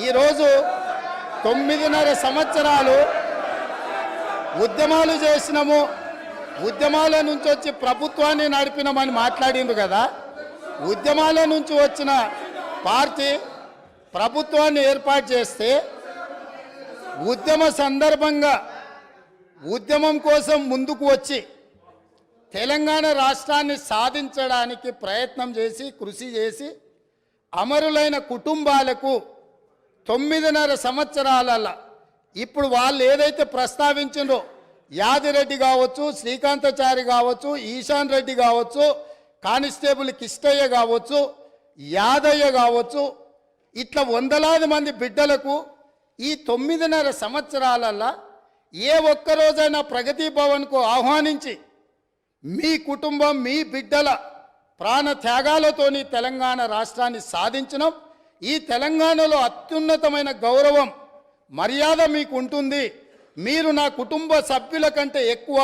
ఈరోజు 9.5 సంవత్సరాలు ఉద్యమాలు చేసినాము, ఉద్యమాల నుంచి వచ్చి ప్రభుత్వాన్ని నడిపినామని మాట్లాడిండ్రు కదా. ఉద్యమాల నుంచి వచ్చిన పార్టీ ప్రభుత్వాన్ని ఏర్పాటు చేస్తే ఉద్యమ సందర్భంగా ఉద్యమం కోసం ముందుకు వచ్చి తెలంగాణ రాష్ట్రాన్ని సాధించడానికి ప్రయత్నం చేసి కృషి చేసి అమరులైన కుటుంబాలకు 9.5 సంవత్సరాలలో ఇప్పుడు వాళ్ళు ఏదైతే ప్రస్తావించిండ్రో యాదిరెడ్డి కావచ్చు, శ్రీకాంతాచారి కావచ్చు, ఈశాన్ రెడ్డి కావచ్చు, కానిస్టేబుల్ కిష్టయ్య కావచ్చు, యాదయ్య కావచ్చు, ఇట్లా వందలాది మంది బిడ్డలకు ఈ 9.5 సంవత్సరాలలో ఏ ఒక్కరోజైనా ప్రగతి భవన్కు ఆహ్వానించి మీ కుటుంబం మీ బిడ్డల ప్రాణ త్యాగాలతోని తెలంగాణ రాష్ట్రాన్ని సాధించడం, ఈ తెలంగాణలో అత్యున్నతమైన గౌరవం మర్యాద మీకు ఉంటుంది, మీరు నా కుటుంబ సభ్యుల కంటే ఎక్కువ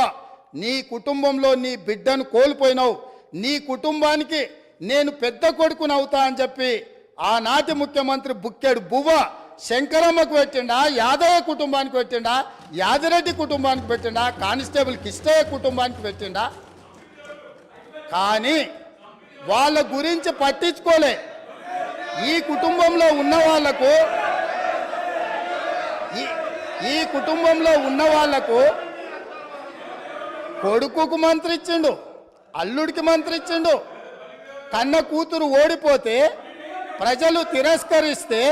నీ కుటుంబంలో నీ బిడ్డను కోల్పోయినావు, నీ కుటుంబానికి నేను పెద్ద కొడుకునవుతా అని చెప్పి ఆనాటి ముఖ్యమంత్రి బుక్కెడు బువ్వ శంకరమ్మకు పెట్టిండా, యాదయ్య కుటుంబానికి పెట్టిండా, యాదిరెడ్డి కుటుంబానికి పెట్టిండా, కానిస్టేబుల్ కిష్టయ్య కుటుంబానికి పెట్టిండా. కానీ వాళ్ళ గురించి పట్టించుకోలే. ఈ కుటుంబంలో ఉన్న వాళ్లకు ఈ కుటుంబంలో ఉన్న వాళ్లకు కొడుకుకు మంత్రి ఇచ్చిండు, అల్లుడికి మంత్రి ఇచ్చిండు. కన్న కూతురు ఓడిపోతే ప్రజలు తిరస్కరిస్తే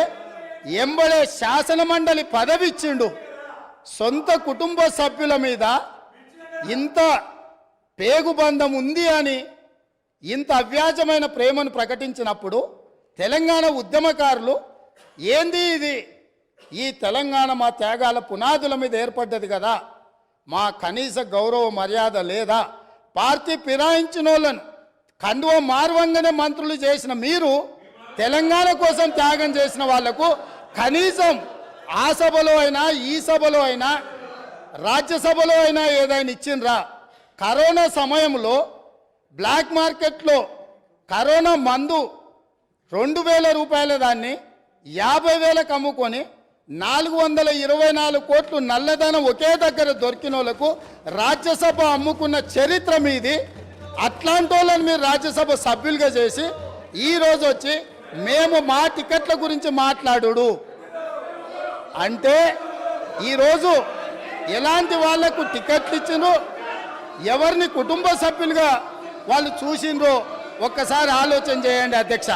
ఎంబడే శాసన మండలి పదవి ఇచ్చిండు. సొంత కుటుంబ సభ్యుల మీద ఇంత పేగుబంధం ఉంది అని ఇంత అవ్యాజమైన ప్రేమను ప్రకటించినప్పుడు తెలంగాణ ఉద్యమకారులు ఏంది ఇది, ఈ తెలంగాణ మా త్యాగాల పునాదుల మీద ఏర్పడ్డది కదా, మా కనీస గౌరవ మర్యాద లేదా, పార్టీ ఫిరాయించిన వాళ్ళను కండువ మార్వంగానే మంత్రులు చేసిన మీరు తెలంగాణ కోసం త్యాగం చేసిన వాళ్లకు కనీసం ఆ సభలో అయినా ఈ సభలో అయినా రాజ్యసభలో అయినా ఏదైనా ఇచ్చిండ్రా? కరోనా సమయంలో బ్లాక్ మార్కెట్లో కరోనా మందు 2,000 రూపాయల దాన్ని 50,000కు అమ్ముకొని 424 కోట్లు నల్లధనం ఒకే దగ్గర దొరికిన వాళ్ళకు రాజ్యసభ అమ్ముకున్న చరిత్ర మీది. అట్లాంటి వాళ్ళని మీరు రాజ్యసభ సభ్యులుగా చేసి ఈరోజు వచ్చి మేము మా టికెట్ల గురించి మాట్లాడు అంటే ఈరోజు ఎలాంటి వాళ్లకు టికెట్లు ఇచ్చినో ఎవరిని కుటుంబ సభ్యులుగా వాళ్ళు చూసిండ్రో ఒక్కసారి ఆలోచన చేయండి అధ్యక్ష.